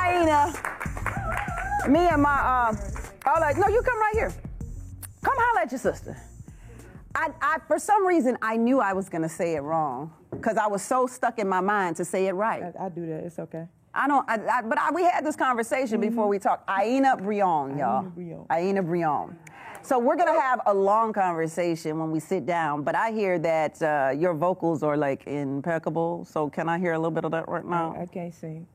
Aina. Me and my, no, you come right here. Come holler at your sister. For some reason, I knew I was gonna say it wrong because I was so stuck in my mind to say it right. I do that, it's okay. We had this conversation before we talked. Aina Brion, y'all. Aina Brion. So we're gonna have a long conversation when we sit down, but I hear that your vocals are like impeccable, so can I hear a little bit of that right now? I can't sing.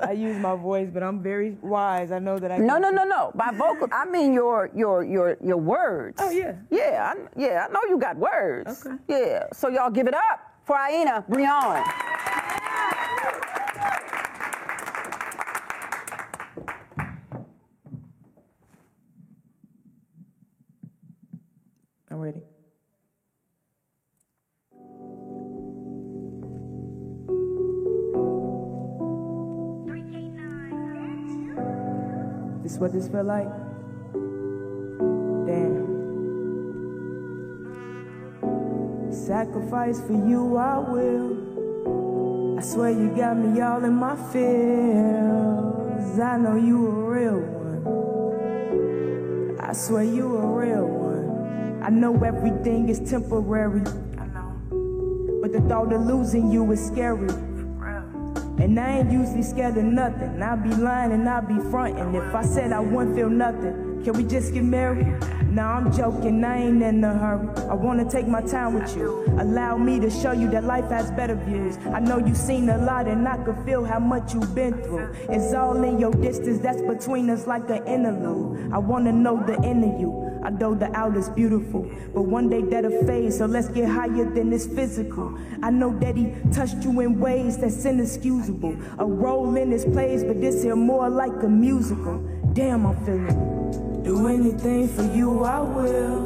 I use my voice, but I'm very wise. I know that I can. No. By vocal, I mean your words. Oh, yeah. Yeah, I know you got words. Okay. Yeah, so y'all give it up for Aina Brion. I'm ready. This what this feel like? Damn. Sacrifice for you I will. I swear you got me all in my feels. I know you a real one. I swear you a real one. I know everything is temporary. I know. But the thought of losing you is scary. And I ain't usually scared of nothing. I'll be lying and I'll be fronting. If I said I wouldn't feel nothing, can we just get married? Nah, I'm joking, I ain't in a hurry. I wanna take my time with you. Allow me to show you that life has better views. I know you've seen a lot and I can feel how much you've been through. It's all in your distance, that's between us like an interlude. I wanna know the inner you. I know the out is beautiful, but one day that'll fade, so let's get higher than this physical. I know that he touched you in ways that's inexcusable. A role in his plays, but this here more like a musical. Damn, I'm feeling. Do anything for you, I will.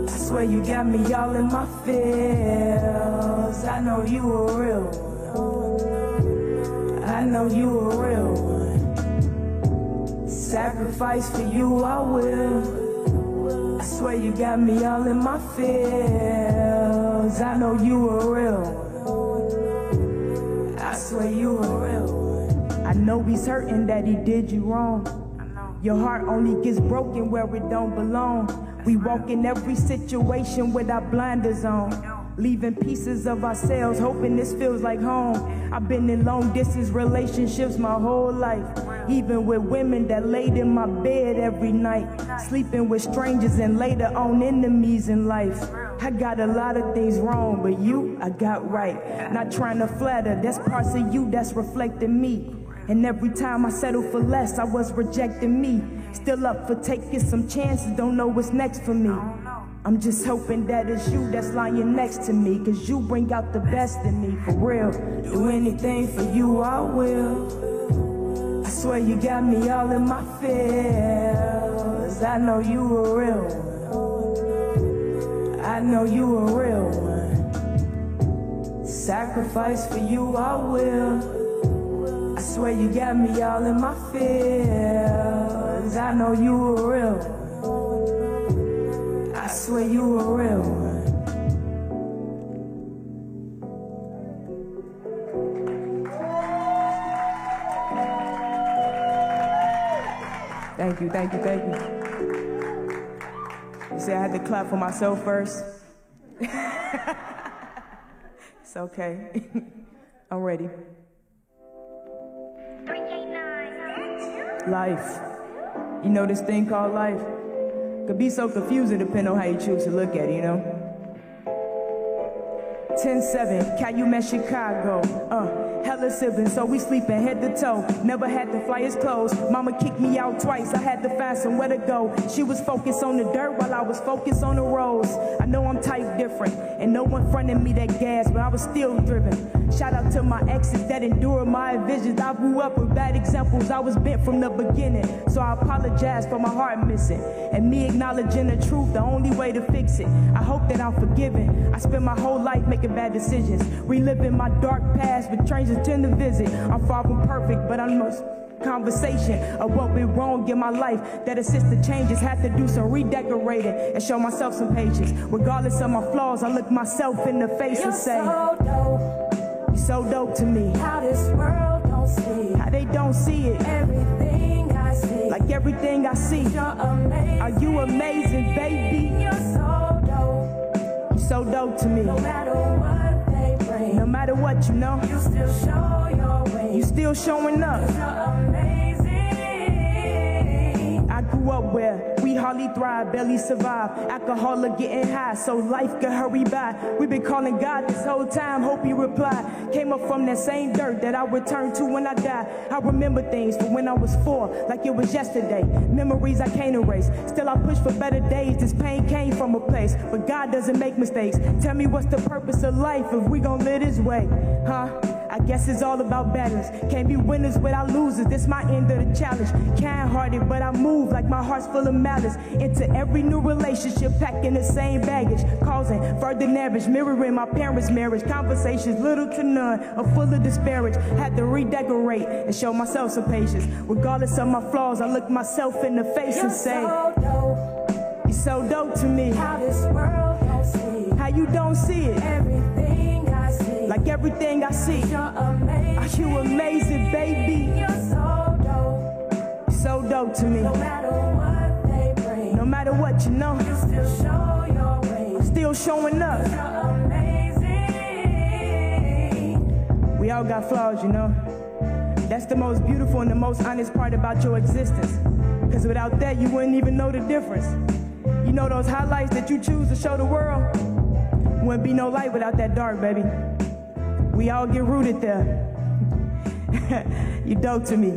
I swear you got me all in my feels. I know you a real one. I know you a real one. Sacrifice for you, I will. I swear you got me all in my feels. I know you a real one. I swear you a real one. I know he's hurting that he did you wrong. Your heart only gets broken where it don't belong. We walk in every situation with our blinders on, leaving pieces of ourselves, hoping this feels like home. I've been in long distance relationships my whole life, even with women that laid in my bed every night, sleeping with strangers and later on enemies in life. I got a lot of things wrong, but you, I got right. Not trying to flatter, that's parts of you that's reflecting me. And every time I settled for less, I was rejecting me. Still up for taking some chances, don't know what's next for me. I'm just hoping that it's you that's lying next to me, cause you bring out the best in me, for real. Do anything for you, I will. I swear you got me all in my feels. I know you a real one. I know you a real one. Sacrifice for you, I will. I swear you got me all in my feels. I know you a real one. I swear you a real one. Thank you, thank you, thank you. You see, I had to clap for myself first. It's okay. I'm ready. Life. You know this thing called life? Could be so confusing depending on how you choose to look at it, you know? 10-7, Calumet, Chicago. Hella siblings, so we sleeping head to toe. Never had to fly his clothes. Mama kicked me out twice, I had to find somewhere to go. She was focused on the dirt while I was focused on the roads. I know I'm type different, and no one fronted me that gas, but I was still driven. Shout out to my exes that endured my visions. I grew up with bad examples, I was bent from the beginning. So I apologize for my heart missing, and me acknowledging the truth, the only way to fix it. I hope that I'm forgiven. I spent my whole life making bad decisions, reliving my dark past with strangers tend to visit. I'm far from perfect, but I'm most conversation of what went wrong in my life that assist the changes. Had to do some redecorating and show myself some patience. Regardless of my flaws, I look myself in the face and say, you're so dope to me. How this world everything I see. Are you amazing, baby? You're so dope. You're so dope to me. No matter what they bring, No matter what, you know, you still show your way. you still showing up. You're amazing. I grew up where we hardly thrive, barely survive. Alcoholic getting high, so life could hurry by. We've been calling God this whole time, hope He reply. Came up from that same dirt that I return to when I die. I remember things from when I was 4, like it was yesterday. Memories I can't erase. Still I push for better days. This pain came from a place, but God doesn't make mistakes. Tell me what's the purpose of life if we gon' live this way, huh? I guess it's all about balance. Can't be winners without losers. This my end of the challenge. Kind-hearted, but I move like my heart's full of malice. Into every new relationship, packing the same baggage, causing further damage, mirroring my parents' marriage. Conversations little to none, or full of disparage. Had to redecorate and show myself some patience. Regardless of my flaws, I look myself in the face and say, so dope. you're so dope to me. How this world don't see How you don't see it? everything I see. Like everything I see. You're amazing. Are you amazing, baby? You're so dope. You're so dope to me. No matter what they bring, No matter what, you know, you still show your way. still showing up. You're amazing. We all got flaws, you know. That's the most beautiful and the most honest part about your existence. Because without that, you wouldn't even know the difference. You know those highlights that you choose to show the world? Wouldn't be no light without that dark, baby. We all get rooted there. You dope to me.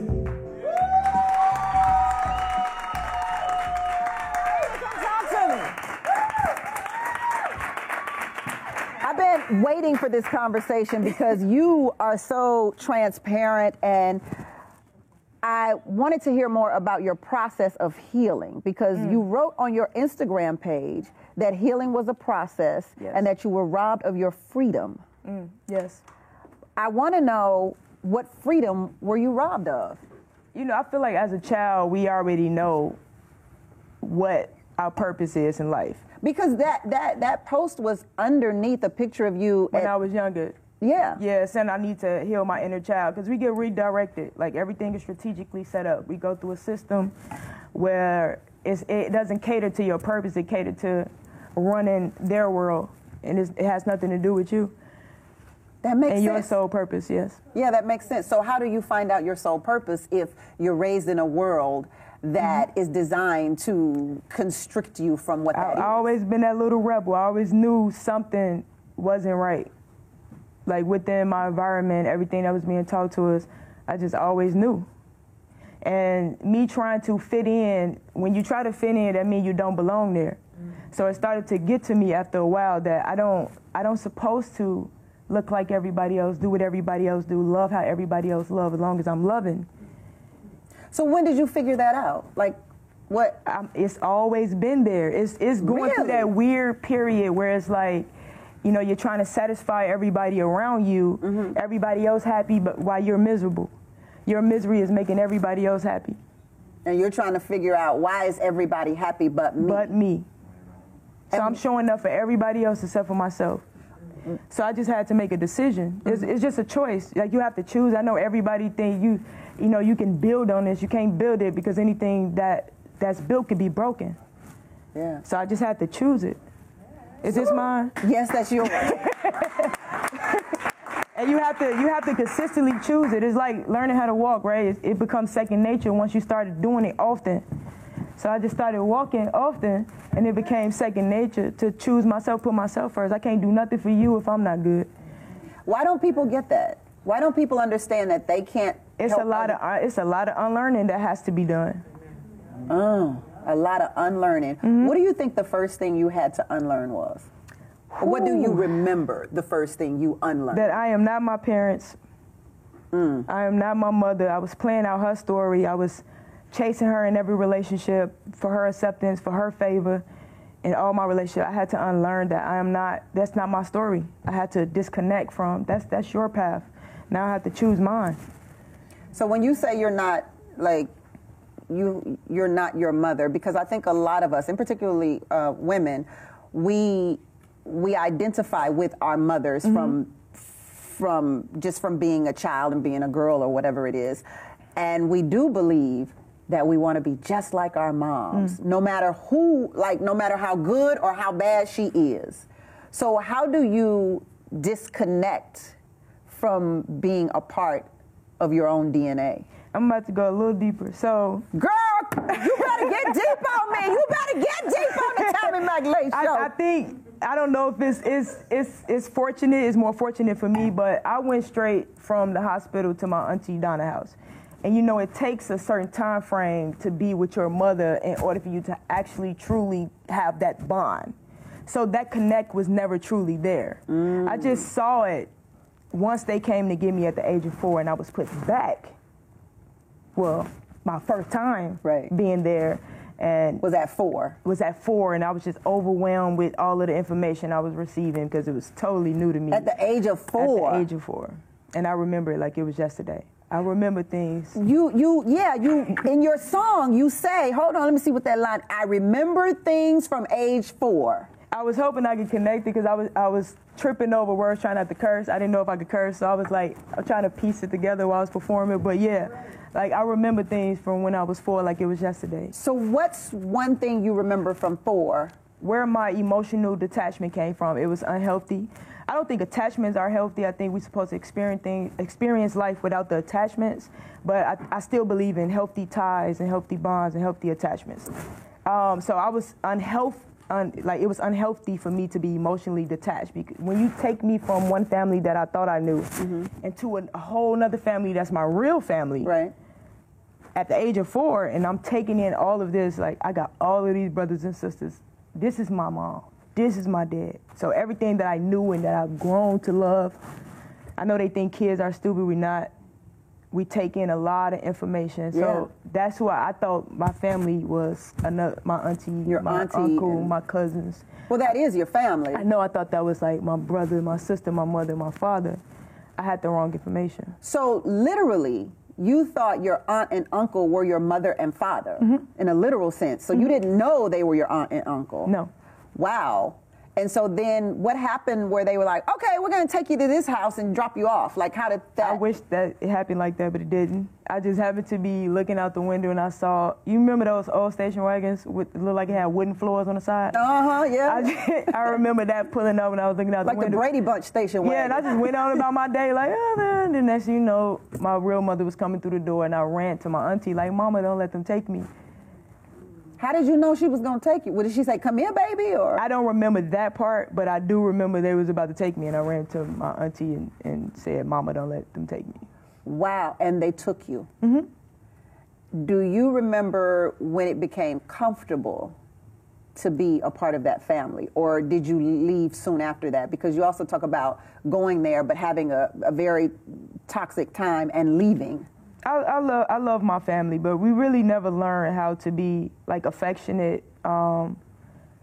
Talk to me. I've been waiting for this conversation because you are so transparent, and I wanted to hear more about your process of healing, because you wrote on your Instagram page that healing was a process. Yes. And that you were robbed of your freedom. Yes. I want to know, what freedom were you robbed of? You know, I feel like as a child, we already know what our purpose is in life. Because that post was underneath a picture of you When I was younger. yeah. Yes, and I need to heal my inner child because we get redirected. Like everything is strategically set up. We go through a system where it doesn't cater to your purpose. It caters to running their world, and it has nothing to do with you. That makes And sense. your sole purpose, yes. Yeah, that makes sense. So how do you find out your sole purpose if you're raised in a world that is designed to constrict you from what that is? I always been that little rebel. I always knew something wasn't right. Like within my environment, everything that was being taught to us, I just always knew. And me trying to fit in, when you try to fit in, that means you don't belong there. So it started to get to me after a while that I don't supposed to look like everybody else, do what everybody else do, love how everybody else love, as long as I'm loving. So when did you figure that out? Like, what? It's always been there. It's going through that weird period where it's like, you know, you're trying to satisfy everybody around you, everybody else happy, but while you're miserable. Your misery is making everybody else happy. And you're trying to figure out, why is everybody happy but me? But me. So I'm showing up for everybody else except for myself. So I just had to make a decision. It's just a choice. Like, you have to choose. I know everybody think you know, you can build on this. You can't build it because anything that's built can be broken. Yeah. So I just had to choose it. Is this mine? Yes, that's yours. And you have to consistently choose it. It's like learning how to walk, right? It becomes second nature once you started doing it often. So I just started walking often, and it became second nature to choose myself, put myself first. I can't do nothing for you if I'm not good. Why don't people get that? Why don't people understand that they can't? It's a lot of unlearning that has to be done. A lot of unlearning. What do you think the first thing you had to unlearn was? Or what do you remember the first thing you unlearned? That I am not my parents. I am not my mother. I was playing out her story. I was chasing her in every relationship for her acceptance, for her favor, in all my relationships. I had to unlearn that that's not my story. I had to disconnect from, that's your path. Now I have to choose mine. So when you say you're not, like, you're not your mother, because I think a lot of us, and particularly women, we identify with our mothers from being a child and being a girl or whatever it is. And we do believe that we want to be just like our moms, no matter who, like no matter how good or how bad she is. So how do you disconnect from being a part of your own DNA? I'm about to go a little deeper. So, girl, you better get deep on me. You better get deep on the Tammy McLean show. I think, I don't know if it's fortunate, it's more fortunate for me, but I went straight from the hospital to my Auntie Donna's house. And you know, it takes a certain time frame to be with your mother in order for you to actually truly have that bond. So that connect was never truly there. I just saw it once they came to get me at the age of 4 and I was put back. Well, my first time being there. And was at 4? Was at 4, and I was just overwhelmed with all of the information I was receiving because it was totally new to me. At the age of 4? At the age of 4. And I remember it like it was yesterday. I remember things. You, in your song, you say, hold on, let me see what that line, I remember things from age 4. I was hoping I could connect it because I was tripping over words trying not to curse. I didn't know if I could curse, so I was like, I'm trying to piece it together while I was performing. But yeah, like I remember things from when I was 4 like it was yesterday. So what's one thing you remember from 4? Where my emotional detachment came from. It was unhealthy. I don't think attachments are healthy. I think we're supposed to experience life without the attachments. But I still believe in healthy ties and healthy bonds and healthy attachments. So I was it was unhealthy for me to be emotionally detached. Because when you take me from one family that I thought I knew and to a whole nother family that's my real family. Right. At the age of 4, and I'm taking in all of this, like I got all of these brothers and sisters. This is my mom. This is my dad. So everything that I knew and that I've grown to love, I know they think kids are stupid, we're not. We take in a lot of information. So that's why I thought my family was my auntie, my uncle, my cousins. Well, that is your family. I know I thought that was like my brother, my sister, my mother, my father. I had the wrong information. So literally, you thought your aunt and uncle were your mother and father in a literal sense. So you didn't know they were your aunt and uncle. No. Wow. And so then what happened where they were like, okay, we're going to take you to this house and drop you off? Like, how did that? I wish that it happened like that, but it didn't. I just happened to be looking out the window and I saw, you remember those old station wagons with looked like it had wooden floors on the side? Yeah. I remember that pulling up and I was looking out the window. Like the Brady Bunch station wagon. Yeah, and I just went on about my day like, oh man. And then next thing you know, my real mother was coming through the door and I ran to my auntie like, Mama, don't let them take me. How did you know she was going to take you? What did she say, come here, baby? Or I don't remember that part, but I do remember they was about to take me, and I ran to my auntie and said, Mama, don't let them take me. Wow, and they took you. Do you remember when it became comfortable to be a part of that family, or did you leave soon after that? Because you also talk about going there but having a very toxic time and leaving. I love my family, but we really never learned how to be like affectionate, how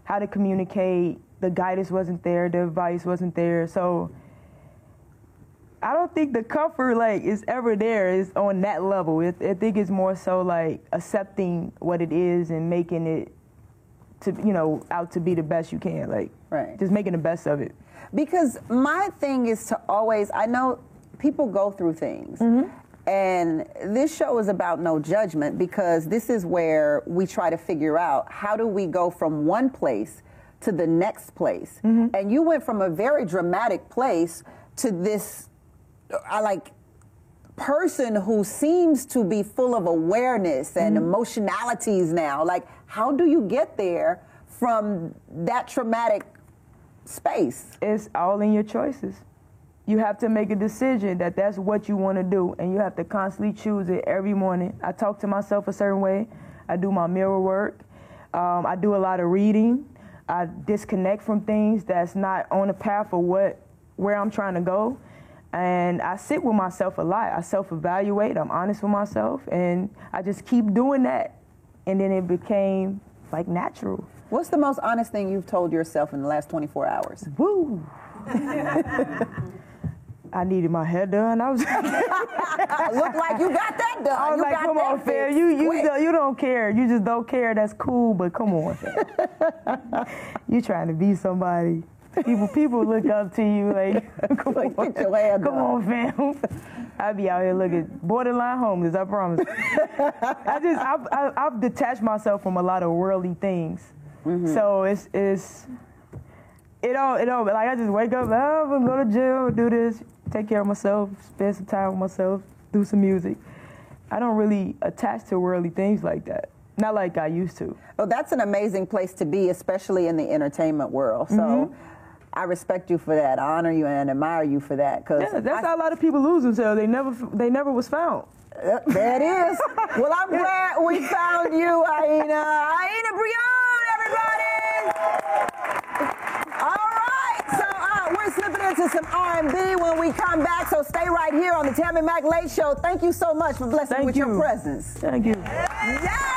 to communicate. The guidance wasn't there, the advice wasn't there. So I don't think the comfort like is ever there. It's on that level. I think it's more so like accepting what it is and making it to out to be the best you can. Like just making the best of it. Because my thing is to always, I know people go through things. And this show is about no judgment, because this is where we try to figure out how do we go from one place to the next place. And you went from a very dramatic place to this, person who seems to be full of awareness and emotionalities now. Like, how do you get there from that traumatic space? It's all in your choices. You have to make a decision that that's what you want to do, and you have to constantly choose it every morning. I talk to myself a certain way. I do my mirror work. I do a lot of reading. I disconnect from things that's not on the path of where I'm trying to go. And I sit with myself a lot. I self-evaluate. I'm honest with myself, and I just keep doing that. And then it became like natural. What's the most honest thing you've told yourself in the last 24 hours? Woo! I needed my hair done. I was look like you got that done. I was like, come on, Fair. You don't care. You just don't care. That's cool, but come on, Fair. You trying to be somebody. People look up to you like, come on, Get your hand come up. on, fam. I be out here looking borderline homeless, I promise. I've detached myself from a lot of worldly things. So it all, like I just wake up, I'm gonna go to jail, do this, take care of myself, spend some time with myself, do some music. I don't really attach to worldly things like that. Not like I used to. Well, that's an amazing place to be, especially in the entertainment world. So I respect you for that. I honor you and admire you for that. Cause Yeah, that's how a lot of people lose themselves. They never was found. there it is. Well, I'm glad we found you, Aina. Aina Brion, everybody. All right, so we're slipping into some R&B when we come back. So stay right here on the Tammy Mac Late Show. Thank you so much for blessing me with your presence. Thank you. Yes.